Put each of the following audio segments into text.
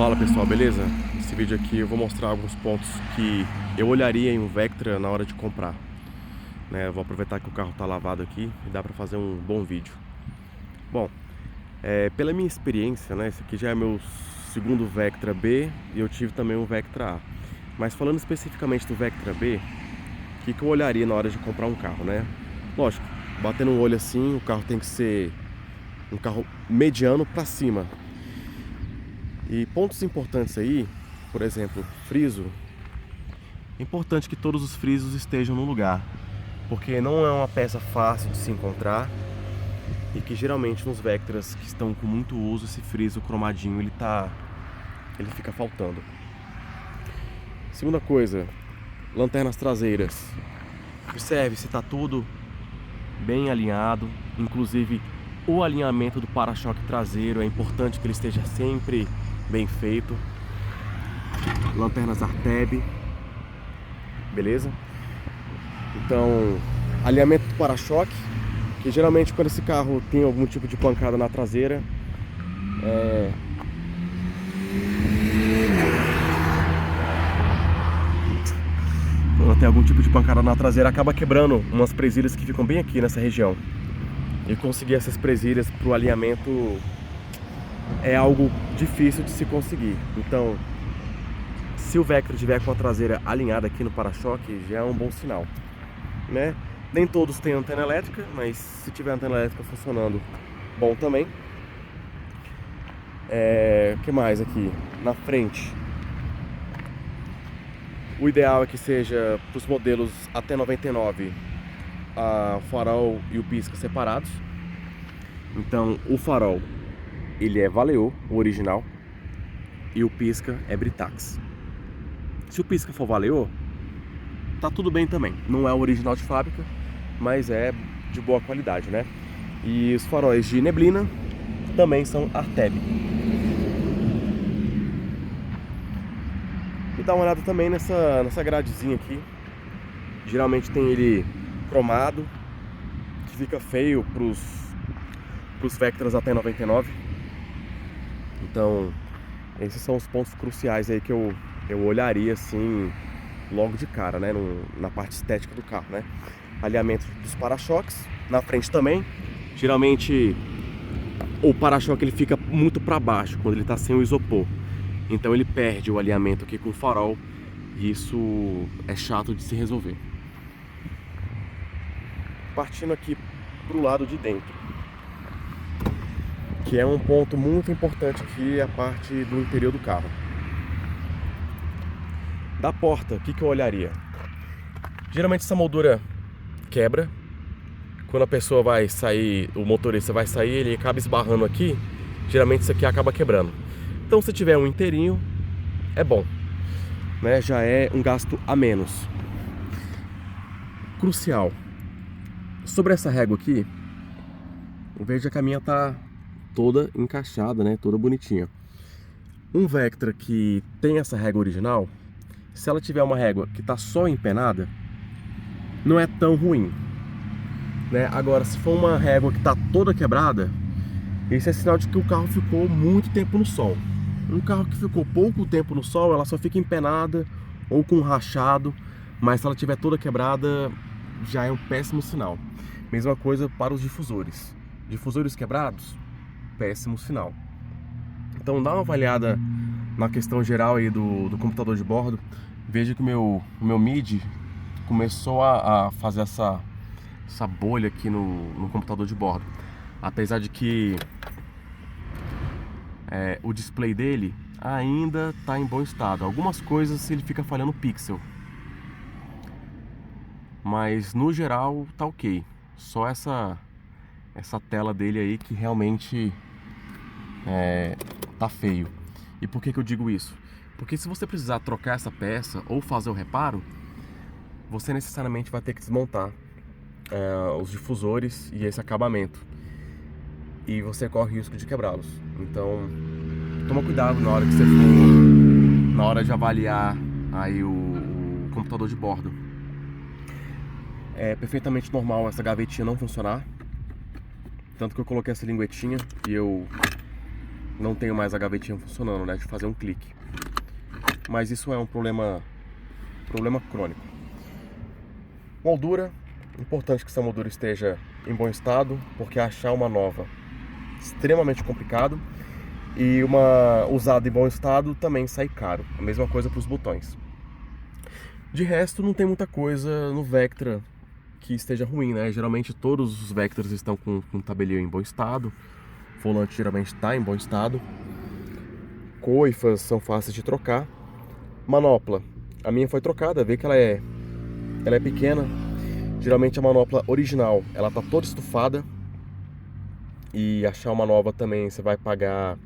Fala pessoal, beleza? Nesse vídeo aqui eu vou mostrar alguns pontos que eu olharia em um Vectra na hora de comprar, né? Eu vou aproveitar que o carro está lavado aqui e dá para fazer um bom vídeo. Bom, pela minha experiência, né? Esse aqui já é meu segundo Vectra B e eu tive também um Vectra A. Mas falando especificamente do Vectra B, o que eu olharia na hora de comprar um carro, né? Lógico, batendo um olho assim, o carro tem que ser um carro mediano para cima. E pontos importantes aí, por exemplo, friso. É importante que todos os frisos estejam no lugar, porque não é uma peça fácil de se encontrar e que geralmente nos Vectras que estão com muito uso, esse friso cromadinho ele fica faltando. Segunda coisa, lanternas traseiras. Observe se está tudo bem alinhado, inclusive o alinhamento do para-choque traseiro é importante que ele esteja sempre bem feito. Lanternas Arteb, beleza? Então, alinhamento do para-choque, que geralmente quando esse carro tem algum tipo de pancada na traseira, quando tem algum tipo de pancada na traseira, acaba quebrando umas presilhas que ficam bem aqui nessa região. E conseguir essas presilhas para o alinhamento é algo difícil de se conseguir. Então, se o Vectra tiver com a traseira alinhada aqui no para-choque, já é um bom sinal, né? Nem todos têm antena elétrica, mas se tiver antena elétrica funcionando, bom também. O que mais aqui? Na frente, o ideal é que seja para os modelos até 99, o farol e o pisca separados. Então, o farol, ele é Valeo, o original, e o pisca é Britax. Se o pisca for Valeo, tá tudo bem também. Não é o original de fábrica, mas é de boa qualidade, né? E os faróis de neblina também são Arteb. E dá uma olhada também nessa gradezinha aqui. Geralmente tem ele cromado, que fica feio pros Vectras até 99. Então, esses são os pontos cruciais aí que eu olharia assim logo de cara, né, na parte estética do carro, né? Alinhamento dos para-choques, na frente também. Geralmente o para-choque ele fica muito para baixo quando ele está sem o isopor. Então ele perde o alinhamento aqui com o farol e isso é chato de se resolver. Partindo aqui pro lado de dentro, que é um ponto muito importante aqui, a parte do interior do carro. Da porta, o que eu olharia? Geralmente essa moldura quebra. Quando a pessoa vai sair, o motorista vai sair, ele acaba esbarrando aqui. Geralmente isso aqui acaba quebrando. Então se tiver um inteirinho, é bom, né? Já é um gasto a menos. Crucial. Sobre essa régua aqui, veja que a minha tá toda encaixada, né? Toda bonitinha. Um Vectra que tem essa régua original, se ela tiver uma régua que está só empenada, não é tão ruim, né? Agora, se for uma régua que está toda quebrada, esse é sinal de que o carro ficou muito tempo no sol. Um carro que ficou pouco tempo no sol, ela só fica empenada ou com rachado, mas se ela tiver toda quebrada, já é um péssimo sinal. Mesma coisa para os difusores. Difusores quebrados, péssimo sinal. Então dá uma avaliada na questão geral aí do computador de bordo. Veja que o meu MIDI começou a fazer essa bolha aqui no computador de bordo. Apesar de que o display dele ainda está em bom estado. Algumas coisas ele fica falhando pixel, mas no geral tá ok. Só essa tela dele aí que realmente tá feio. E por que eu digo isso? Porque se você precisar trocar essa peça ou fazer o reparo, você necessariamente vai ter que desmontar os difusores e esse acabamento, e você corre o risco de quebrá-los. Então toma cuidado na hora que você for, na hora de avaliar aí o computador de bordo. É perfeitamente normal essa gavetinha não funcionar, tanto que eu coloquei essa linguetinha e eu não tenho mais a gavetinha funcionando, né, de fazer um clique. Mas isso é um problema crônico. Moldura, importante que essa moldura esteja em bom estado, porque achar uma nova é extremamente complicado. E uma usada em bom estado também sai caro. A mesma coisa para os botões. De resto, não tem muita coisa no Vectra que esteja ruim, né? Geralmente todos os Vectras estão com o tabelinho em bom estado. O volante geralmente está em bom estado. Coifas são fáceis de trocar. Manopla, a minha foi trocada, vê que ela é pequena. Geralmente a manopla original, ela tá toda estufada. E achar uma nova também, você vai pagar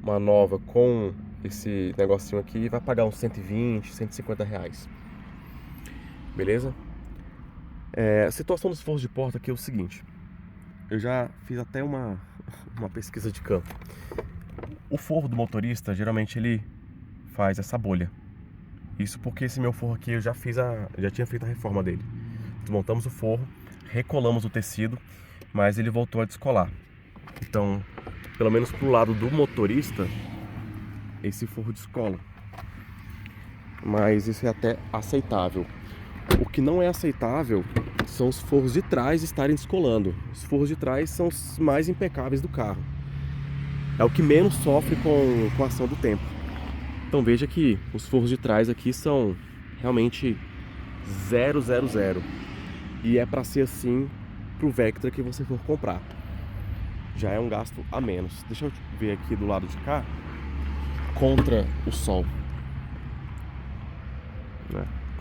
uma nova com esse negocinho aqui, vai pagar uns 120, 150 reais. Beleza? A situação dos forros de porta aqui é o seguinte. Eu já fiz até uma pesquisa de campo. O forro do motorista, geralmente ele faz essa bolha. Isso porque esse meu forro aqui eu já tinha feito a reforma dele. Desmontamos o forro, recolamos o tecido, mas ele voltou a descolar. Então, pelo menos pro lado do motorista, esse forro descola. Mas isso é até aceitável. O que não é aceitável são os forros de trás estarem descolando. Os forros de trás são os mais impecáveis do carro. É o que menos sofre com a ação do tempo. Então veja que os forros de trás aqui são realmente 000. E é para ser assim pro Vectra que você for comprar. Já é um gasto a menos. Deixa eu ver aqui do lado de cá, contra o sol.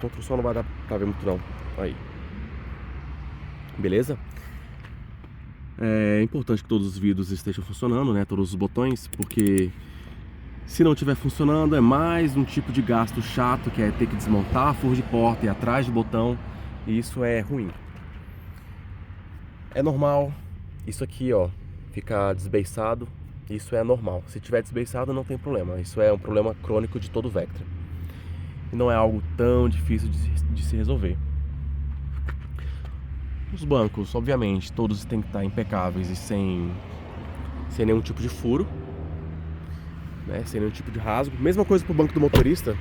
Contra o sol não vai dar pra ver muito não. Aí. Beleza? É importante que todos os vidros estejam funcionando, né? Todos os botões, porque se não estiver funcionando é mais um tipo de gasto chato, que é ter que desmontar forro de porta e ir atrás de botão. E isso é ruim. É normal. Isso aqui, ó, ficar desbeiçado, isso é normal. Se tiver desbeiçado não tem problema. Isso é um problema crônico de todo Vectra. E não é algo tão difícil de se resolver. Os bancos, obviamente, todos têm que estar impecáveis e sem nenhum tipo de furo, né? Sem nenhum tipo de rasgo. Mesma coisa para o banco do motorista.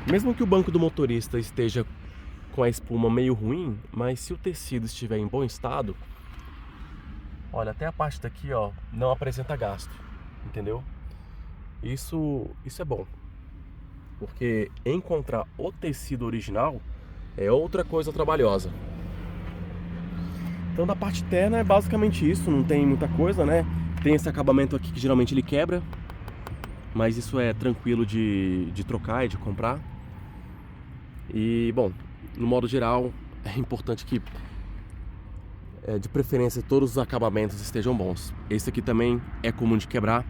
Mesmo que o banco do motorista esteja com a espuma meio ruim, mas se o tecido estiver em bom estado, olha, até a parte daqui, ó, não apresenta gasto, entendeu? Isso é bom, porque encontrar o tecido original é outra coisa trabalhosa. Então da parte interna é basicamente isso, não tem muita coisa, né? Tem esse acabamento aqui que geralmente ele quebra, mas isso é tranquilo de trocar e de comprar. E bom, no modo geral é importante que de preferência todos os acabamentos estejam bons. Esse aqui também é comum de quebrar.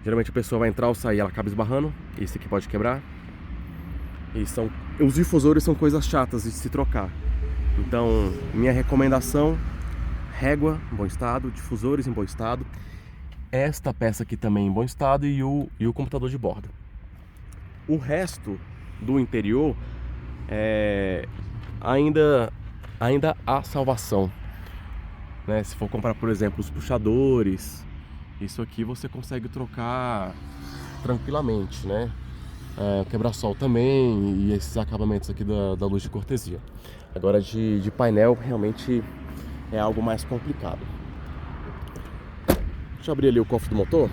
Geralmente a pessoa vai entrar ou sair, ela acaba esbarrando. Esse aqui pode quebrar. E os difusores são coisas chatas de se trocar. Então, minha recomendação: régua em bom estado, difusores em bom estado, esta peça aqui também em bom estado e o computador de bordo. O resto do interior ainda há salvação, né? Se for comprar, por exemplo, os puxadores, isso aqui você consegue trocar tranquilamente, né? Quebra-sol também e esses acabamentos aqui da luz de cortesia. Agora de painel realmente é algo mais complicado. Deixa eu abrir ali o cofre do motor.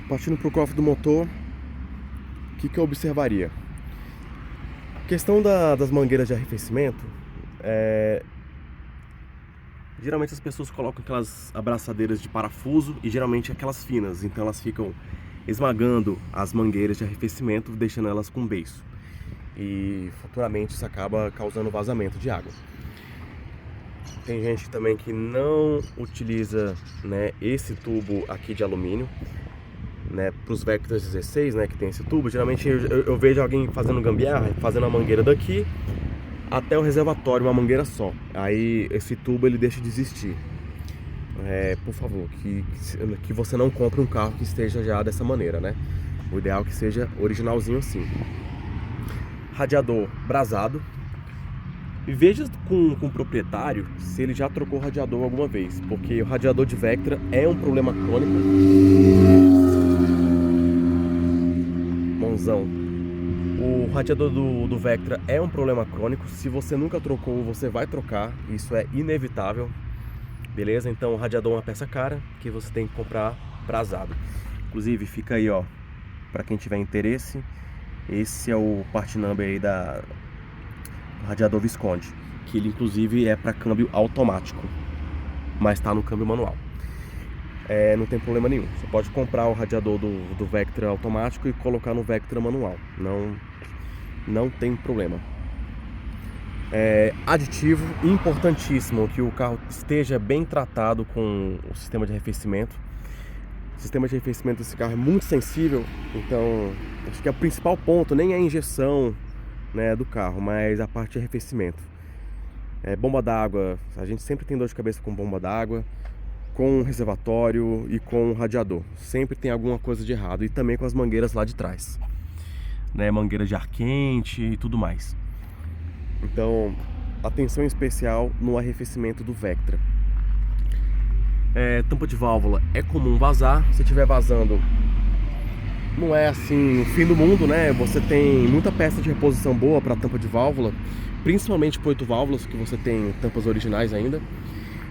Partindo para o cofre do motor, o que eu observaria? Questão das mangueiras de arrefecimento. Geralmente as pessoas colocam aquelas abraçadeiras de parafuso e geralmente aquelas finas, então elas ficam esmagando as mangueiras de arrefecimento, deixando elas com beiço. E futuramente isso acaba causando vazamento de água. Tem gente também que não utiliza, né, esse tubo aqui de alumínio, né, para os Vectras 16, né, que tem esse tubo. Geralmente eu vejo alguém fazendo gambiarra, fazendo a mangueira daqui até o reservatório, uma mangueira só. Aí esse tubo ele deixa de existir. Por favor, que você não compre um carro que esteja já dessa maneira, né? O ideal é que seja originalzinho assim. Radiador brasado. E veja com o proprietário se ele já trocou o radiador alguma vez, porque o radiador de Vectra é um problema crônico. Mãozão. O radiador do Vectra é um problema crônico. Se você nunca trocou, você vai trocar. Isso é inevitável. Beleza? Então o radiador é uma peça cara que você tem que comprar prazado. Inclusive fica aí, ó, para quem tiver interesse. Esse é o part number aí do radiador Visconti, que ele inclusive é para câmbio automático, mas está no câmbio manual. Não tem problema nenhum. Você pode comprar o radiador do Vectra automático e colocar no Vectra manual. Não tem problema. Aditivo importantíssimo que o carro esteja bem tratado com o sistema de arrefecimento. O sistema de arrefecimento desse carro é muito sensível, então acho que o principal ponto nem é a injeção, né, do carro, mas a parte de arrefecimento. Bomba d'água, a gente sempre tem dor de cabeça com bomba d'água, com reservatório e com radiador. Sempre tem alguma coisa de errado. E também com as mangueiras lá de trás, né, mangueira de ar quente e tudo mais. Então, atenção especial no arrefecimento do Vectra. Tampa de válvula é comum vazar. Se estiver vazando, não é assim o fim do mundo, né? Você tem muita peça de reposição boa para tampa de válvula, principalmente por 8 válvulas, que você tem tampas originais ainda.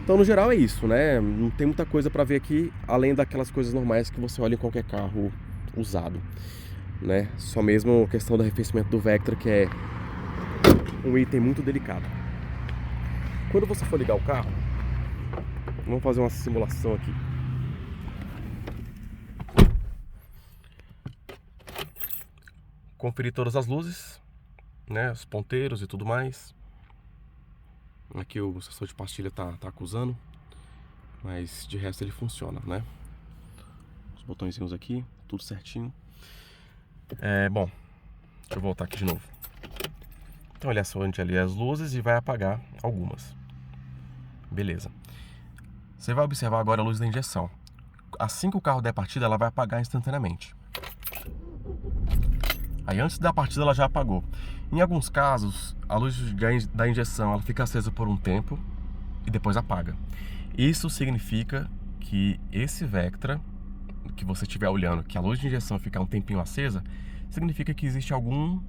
Então, no geral é isso, né? Não tem muita coisa para ver aqui, além daquelas coisas normais que você olha em qualquer carro usado, né? Só mesmo a questão do arrefecimento do Vectra, que é um item muito delicado. Quando você for ligar o carro, vamos fazer uma simulação aqui. Conferir todas as luzes, né, os ponteiros e tudo mais. Aqui o sensor de pastilha tá acusando, mas de resto ele funciona, né? Os botõezinhos aqui, tudo certinho. Bom, deixa eu voltar aqui de novo. Então ele acende ali as luzes e vai apagar algumas. Beleza. Você vai observar agora a luz da injeção. Assim que o carro der partida, ela vai apagar instantaneamente. Aí antes da partida ela já apagou. Em alguns casos, a luz da injeção ela fica acesa por um tempo e depois apaga. Isso significa que esse Vectra que você estiver olhando, que a luz de injeção ficar um tempinho acesa, significa que existe algum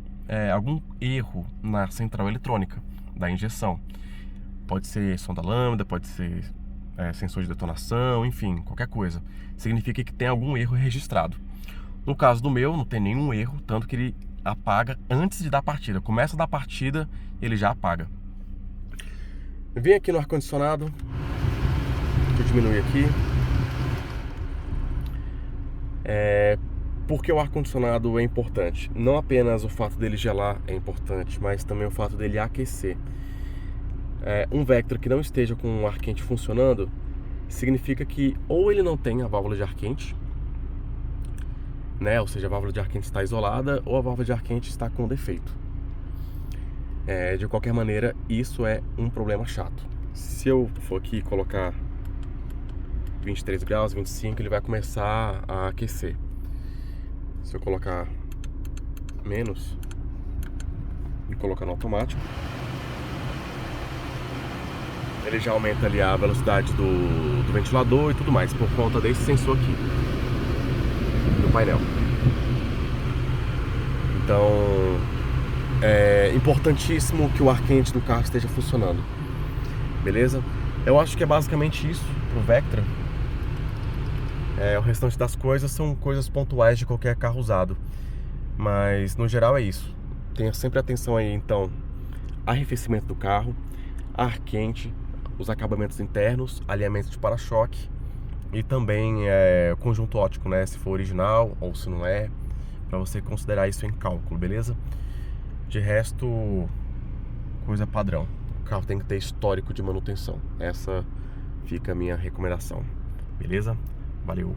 erro na central eletrônica da injeção. Pode ser sonda lambda, pode ser sensor de detonação, enfim, qualquer coisa. Significa que tem algum erro registrado. No caso do meu, não tem nenhum erro, tanto que ele apaga antes de dar partida. Começa a dar partida, ele já apaga. Vem aqui no ar-condicionado. Deixa eu diminuir aqui. Porque o ar-condicionado é importante. Não apenas o fato dele gelar é importante, mas também o fato dele aquecer. Um Vectra que não esteja com o ar quente funcionando, significa que ou ele não tem a válvula de ar quente, né? Ou seja, a válvula de ar quente está isolada, ou a válvula de ar quente está com defeito. De qualquer maneira, isso é um problema chato. Se eu for aqui colocar 23 graus, 25, ele vai começar a aquecer. Se eu colocar menos e colocar no automático, ele já aumenta ali a velocidade do ventilador e tudo mais, por conta desse sensor aqui no painel. Então é importantíssimo que o ar quente do carro esteja funcionando. Beleza? Eu acho que é basicamente isso pro Vectra. O restante das coisas são coisas pontuais de qualquer carro usado, mas no geral é isso. Tenha sempre atenção aí, então, arrefecimento do carro, ar quente, os acabamentos internos, alinhamento de para-choque e também conjunto óptico, né? Se for original ou se não é, para você considerar isso em cálculo, beleza? De resto, coisa padrão. O carro tem que ter histórico de manutenção. Essa fica a minha recomendação, beleza? Valeu!